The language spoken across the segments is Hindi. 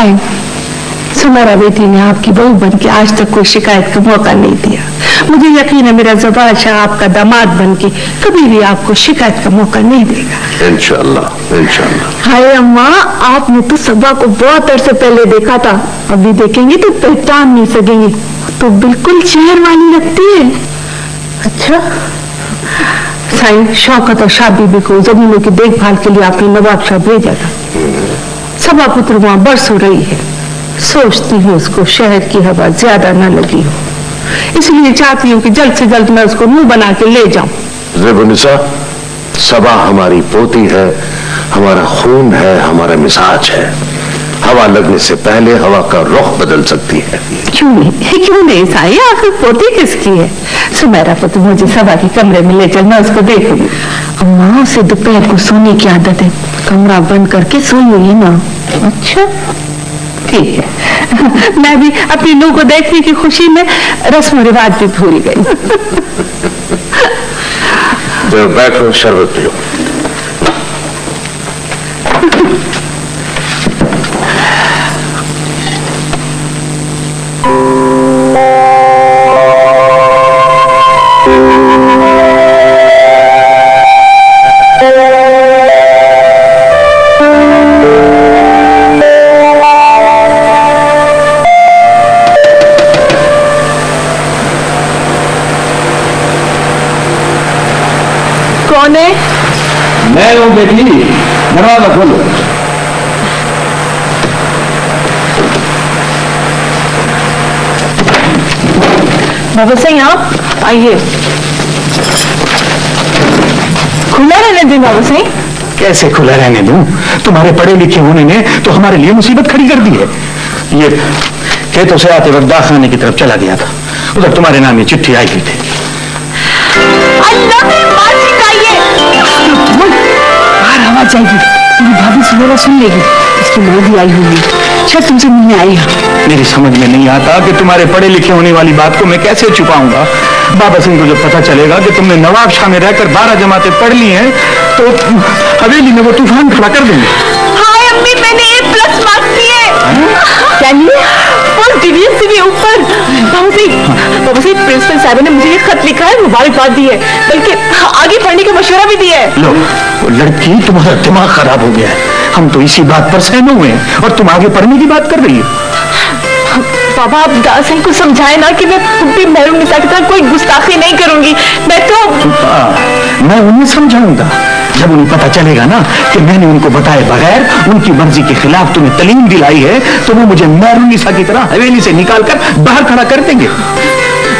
साईं, सुमेरा बेटी ने आपकी बहू बन के आज तक कोई शिकायत का मौका नहीं दिया। मुझे यकीन है मेरा ज़बान शाह आपका दामाद बन के कभी भी आपको शिकायत का मौका नहीं देगा। इंशाअल्लाह, इंशाअल्लाह। हाय अम्मा, आपने तो सबा को बहुत अरसे पहले देखा था, अभी देखेंगे तो पहचान नहीं सकेंगे, तो बिल्कुल शहर वाली लगती है। अच्छा साईं, शौकत और शादी को जमीनों की देखभाल के लिए आपने नवाब शाह भेजा था। सबा पुत्र वहां बरस हो रही है, सोचती हूँ उसको शहर की हवा ज्यादा न लगी हो, इसलिए चाहती हूँ कि जल्द से जल्द मैं उसको मुंह बना के ले जाऊं। ज़ेबुनिसा, सबा हमारी पोती है, हमारा खून है, हमारा मिजाज है। हवा लगने से पहले हवा का रुख बदल सकती है। क्यों नहीं साईं, आखिर पोती किसकी है? सुमेरा को तो मुझे सबा के कमरे में ले चल, मैं उसको देखूंगी। अम्मा, उसे दोपहर को सोने की आदत है, कमरा बंद करके सोई हुई है ना। अच्छा ठीक है, मैं भी अपनी नूह को देखने की खुशी में रस्म रिवाज भी भूल गई। तो बैठो, शरबत पियो। कौन है? मैं हूँ बेटी, दरवाजा खोलो। बाबा सिंह, आप आइए। खुला रहने दें बाबा सिंह। कैसे खुला रहने दूं? तुम्हारे पढ़े लिखे होने ने तो हमारे लिए मुसीबत खड़ी कर दी है। ये खेतों से आते वक्त दाखाने की तरफ चला गया था, उधर तुम्हारे नाम ये चिट्ठी आई हुई थी। अल्लाह की मां सिखाइए। बाहर आवाज आएगी, मेरी भाभी सुमेरा सुन लेगी, इसकी मां भी आई हुई है, शायद तुमसे मिलने आई है। मेरी समझ में नहीं आता कि तुम्हारे पढ़े लिखे होने वाली बात को मैं कैसे छुपाऊंगा। बाबा सिंह को जब पता चलेगा कि तुमने नवाब शाह में रहकर 12 जमातें पढ़ ली हैं, तो हवेली में वो तूफान खड़ा कर देंगे। हाय अम्मी, मैंने A+ मार्क्स दिए। क्या लिए? फर्स्ट डिवीजन से भी ऊपर। बाबा सिंह, प्रिंसिपल साहब ने मुझे ये खत लिखा है, मुबारकबाद दी है, बल्कि आगे पढ़ने का मशवरा भी दिया है। लो, वो लड़की, तुम्हारा दिमाग खराब हो गया है। हम तो इसी बात पर सहमे हुए हैं और तुम आगे पढ़ने की बात कर रही हो। बाबा, आप दास सिंह को समझाए ना कि मैं कुट्टी महरूनिसा की तरह कोई गुस्ताखी नहीं करूंगी। मैं उन्हें समझाऊंगा जब उन्हें पता चलेगा ना कि मैंने उनको बताए बगैर उनकी मर्जी के खिलाफ तुम्हें तालीम दिलाई है, तो वो मुझे महरूनिसा की तरह हवेली से निकालकर बाहर खड़ा कर देंगे।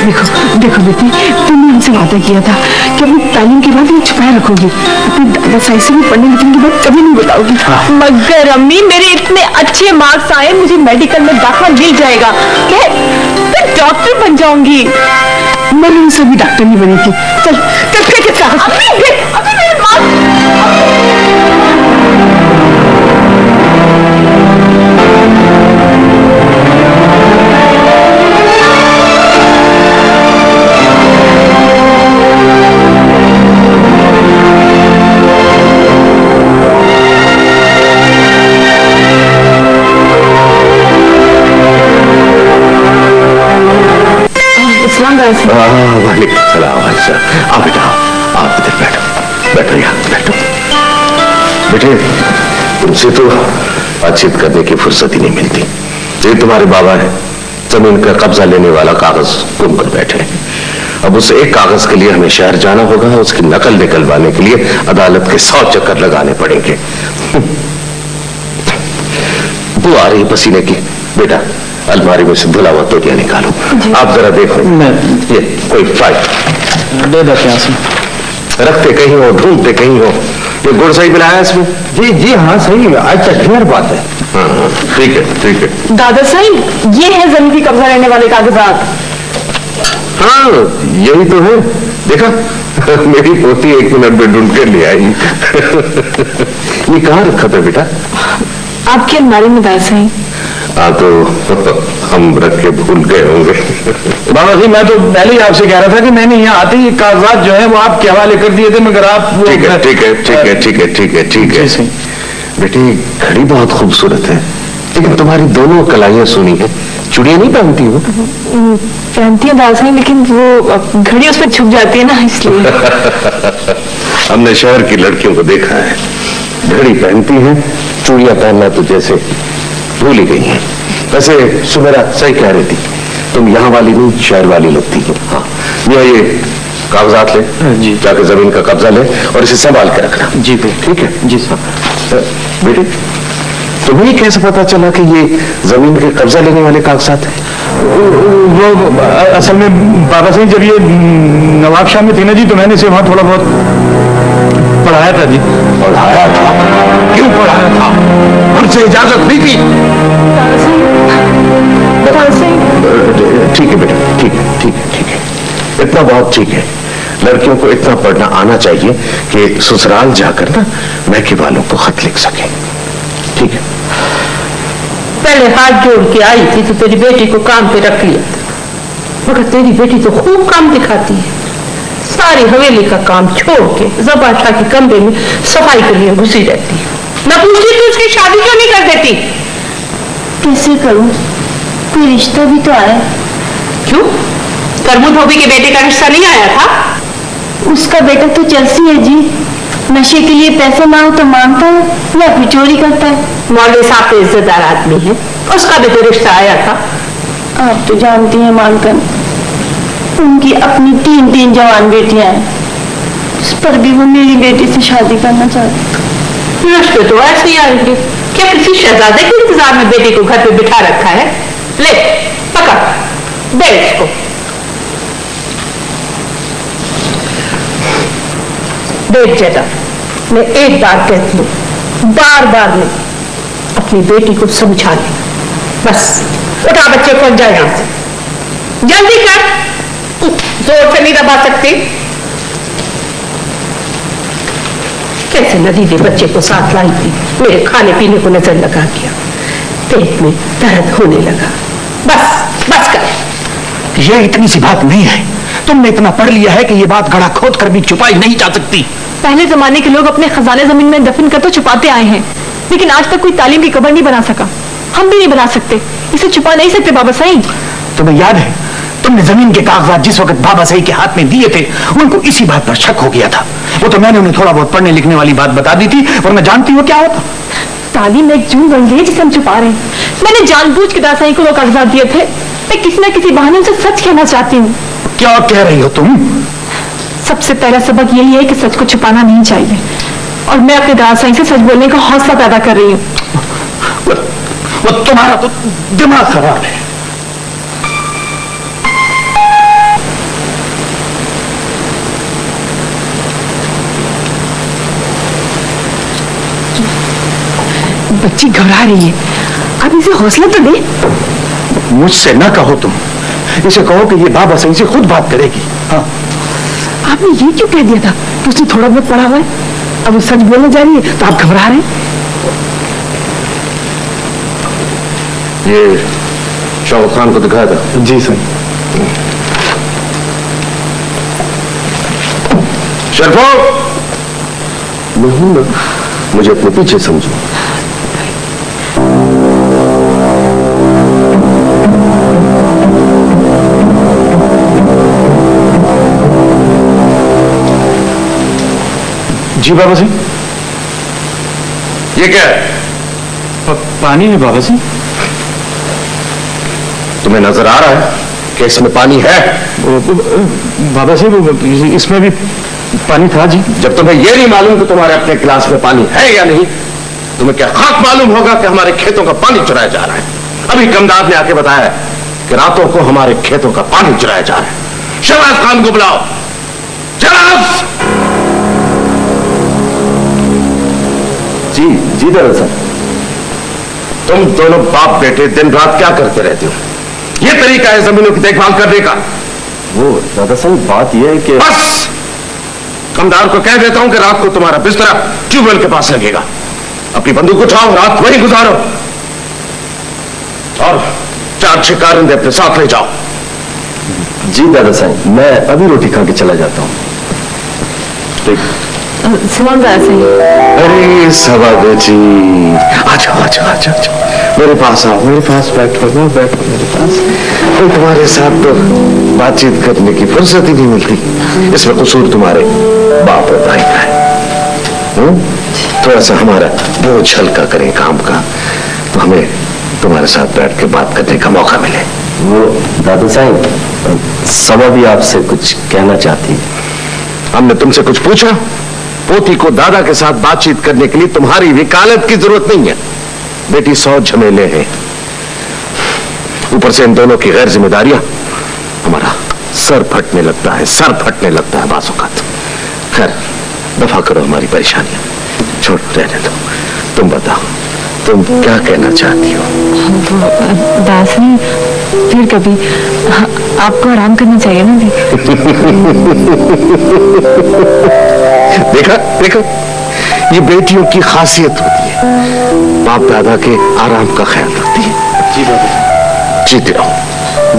देखो बेटी, तुमने हमसे वादा किया था कि अपनी तालीम के बाद ये छुपाए रखोगी, अपने दादा साहब से भी पढ़ने लिखने की बात कभी नहीं बताओगी। मगर अम्मी, मेरे इतने अच्छे मार्क्स आए, मुझे मेडिकल में दाखिला मिल जाएगा, मैं डॉक्टर बन जाऊंगी। मैंने उनसे भी डॉक्टर नहीं बनी थी। चल वालेकुम सलाम। आओ बेटा, आप इधर बैठो, बैठो यहाँ बैठो। बेटे, तुमसे तो बातचीत करने की फुर्सत ही नहीं मिलती। ये तुम्हारे बाबा है, जमीन का कब्जा लेने वाला कागज गुम कर बैठे। अब उस एक कागज के लिए हमें शहर जाना होगा, उसकी नकल निकलवाने के लिए अदालत के 100 चक्कर लगाने पड़ेंगे। वो आ रही पसीने की। बेटा, अलमारी में से धुला हुआ तोतिया निकालो। आप जरा देखो, ये कोई फाइल दे दो, रखते कहीं हो, ढूंढते कहीं हो। ये गुड़ सही मिलाया इसमें? जी जी हाँ, सही। अच्छा, ढेर बात है। हाँ, ठीक है ठीक है। दादा साहब, ये है जमीन की कब्जा लेने वाले कागजात। हाँ, यही तो है। देखा, मेरी पोती 1 मिनट में ढूंढ कर ले आई। ये कहाँ रखा था बेटा? आपकी अलमारी में दादा साहब। हाँ, तो हम रख के भूल गए होंगे। बाबा जी, मैं तो पहले ही आपसे कह रहा था कि मैंने यहाँ आते ही कागजात जो है वो आपके हवाले कर दिए थे, मगर आप वो... ठीक है ठीक है ठीक है ठीक है ठीक है ठीक है। बेटी, घड़ी बहुत खूबसूरत है, लेकिन तुम्हारी दोनों कलाइयां सुनी है, चूड़ियां नहीं पहनती हो? पहनती है दादा साईं, लेकिन वो घड़ी उस पर छुप जाती है ना, इसलिए। हमने शहर की लड़कियों को देखा है, घड़ी पहनती हैं, चूड़ियां पहनना तो जैसे भूल ही गई हैं। वैसे सुमेरा सही कह रही थी, तुम यहाँ वाली नहीं शहर वाली लगती हो। हाँ, ये कागजात ले, जी जाके जमीन का कब्जा ले और इसे संभाल के रखना। जी ठीक है जी साहब। बेटे, तुम्हें कैसे पता चला कि ये जमीन के कब्जा लेने वाले कागजात हैं? वो असल में बाबा साईं जब ये नवाब शाह में थे ना जी, तो मैंने इसे वहां थोड़ा बहुत पढ़ाया था जी। पढ़ाया था? क्यों पढ़ाया था? उनसे इजाजत नहीं थी? ठीक है बेटा, ठीक है, ठीक है, ठीक है, इतना बहुत ठीक है। लड़कियों को इतना पढ़ना आना चाहिए कि ससुराल जाकर ना मैके वालों को खत लिख सके। ठीक है। पहले हाथ जोड़ के आई थी तो तेरी बेटी को काम पे रख लिया था, मगर तेरी बेटी तो खूब काम दिखाती है। सारी हवेली का काम छोड़ के ज़बा शाह के कमरे में सफाई के लिए घुसी रहती है। मैं पूछती थी उसकी शादी क्यों नहीं कर देती? कैसे करूं? कोई रिश्ता भी तो आया। क्यों? करमू धोबी के बेटे का रिश्ता नहीं आया था? उसका बेटा तो चलसी है जी, नशे के लिए पैसे मांगो तो मांगता है या फिर चोरी करता है। मौलवी साहब तो इज्जतदार आदमी है, उसका भी तो रिश्ता आया था। आप तो जानती हैं मालकन, उनकी अपनी 3 जवान बेटियां हैं, उस पर भी वो मेरी बेटी से शादी करना चाहते। रिश्ते तो ऐसे ही आएंगे। क्या किसी शहजादे के इंतजार में बेटी को घर पे बिठा रखा है? ले पकड़, दे इसको। देख जेठा, मैं एक बार कहती हूँ, बार बार नहीं, अपनी बेटी को समझा ले। बस उठा बच्चे को, जाए यहां से, जल्दी कर, जोर से नहीं दबा सकती। कैसे नदीदे बच्चे को साथ लाई थी, मेरे खाने पीने को नजर लगा दिया, पेट में दर्द होने लगा। बस बस कर। ये इतनी सी बात नहीं है, तुमने इतना पढ़ लिया है कि ये बात गड़ा खोद कर भी छुपाई नहीं जा सकती। पहले जमाने के लोग अपने खजाने जमीन में दफन कर तो छुपाते आए हैं, लेकिन आज तक कोई तालीम की कबर नहीं बना सका। हम भी नहीं बना सकते, इसे छुपा नहीं सकते बाबा साईं। तुम्हें याद है, तुमने जमीन के कागजात जिस वक्त बाबा साईं के हाथ में दिए थे, उनको इसी बात पर शक हो गया था। वो तो मैंने उन्हें थोड़ा बहुत पढ़ने लिखने वाली बात बता दी थी, वरना जानती हो क्या होता? तालीम एक जून बन गई है जिसे हम छुपा रहे हैं। मैंने जानबूझ के दादा साईं को वो कागजात दिए थे। मैं किसी न किसी बहाने उनसे सच कहना चाहती हूँ। क्या कह रही हो तुम? सबसे पहला सबक यही है कि सच को छुपाना नहीं चाहिए, और मैं अपने दादा साईं से सच बोलने का हौसला पैदा कर रही हूँ। वो तुम्हारा तो दिमाग खराब है। बच्ची घबरा रही है, अब इसे हौसला तो दे। मुझसे ना कहो तुम, इसे कहो कि ये बाबा साईं से खुद बात करेगी। हाँ, आपने ये क्यों कह दिया था? उसने थोड़ा बहुत पढ़ा हुआ है, अब वो सच बोलने जा रही है तो आप घबरा रहे हैं। ये शाहरुख खान को दिखाया था? जी सर। शरफो, मैं हूं ना, मुझे अपने पीछे समझो। जी बाबा सिंह। ये क्या है? पानी है बाबा सिंह। तुम्हें नजर आ रहा है कि इसमें पानी है? बाबा सिंह, इसमें भी पानी था जी। जब तुम्हें यह नहीं मालूम कि तुम्हारे अपने गिलास में पानी है या नहीं, तुम्हें क्या हक मालूम होगा कि हमारे खेतों का पानी चुराया जा रहा है? अभी कमदार ने आके बताया कि रातों को हमारे खेतों का पानी चुराया जा रहा है। शहबाज खान को बुलाओ। शहबाज! जी दादा साहब। तुम दोनों बाप बेटे दिन रात क्या करते रहते हो? ये तरीका है जमीनों की देखभाल करने का? वो दादा साहब बात यह है कि बस, कमदार को कह देता हूं कि रात को तुम्हारा बिस्तरा ट्यूबवेल के पास लगेगा। अपनी बंदूक उठाओ, रात वहीं गुजारो और 4-6 कारिंदे अपने साथ ले जाओ। जी दादा साहब, मैं अभी रोटी खा के चला जाता हूँ। ठीक। सुनो दास जी, अरे सभा बेटी, आजा आजा आजा आजा, मेरे पास आओ, मेरे पास बैठो ना, बैठो मेरे पास। कोई तुम्हारे साथ तो बातचीत करने की फुर्सत ही नहीं मिलती। इसमें कसूर तुम्हारे बाप और भाई का है। थोड़ा सा हमारा बोझ हल्का करें काम का, तो हमें तुम्हारे साथ बैठ के बात करने का मौका मिले। वो दादा साहब, सभा भी आपसे कुछ कहना चाहती है। हमने तुमसे कुछ पूछा? पोती को दादा के साथ बातचीत करने के लिए तुम्हारी वकालत की जरूरत नहीं है। बेटी 100 झमेले हैं, ऊपर से इन दोनों की गैर जिम्मेदारियां, हमारा सर फटने लगता है, सर फटने लगता है बासों का। खैर दफा करो हमारी परेशानियां, छोड़ रहने दो। तुम बताओ, तुम क्या कहना चाहती हो? दास जी, फिर कभी आपको आराम करना चाहिए ना। देखा देखा, ये बेटियों की खासियत होती है, बाप दादा के आराम का ख्याल रखती है। जी बाबा,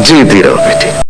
जीती रहो बेटी।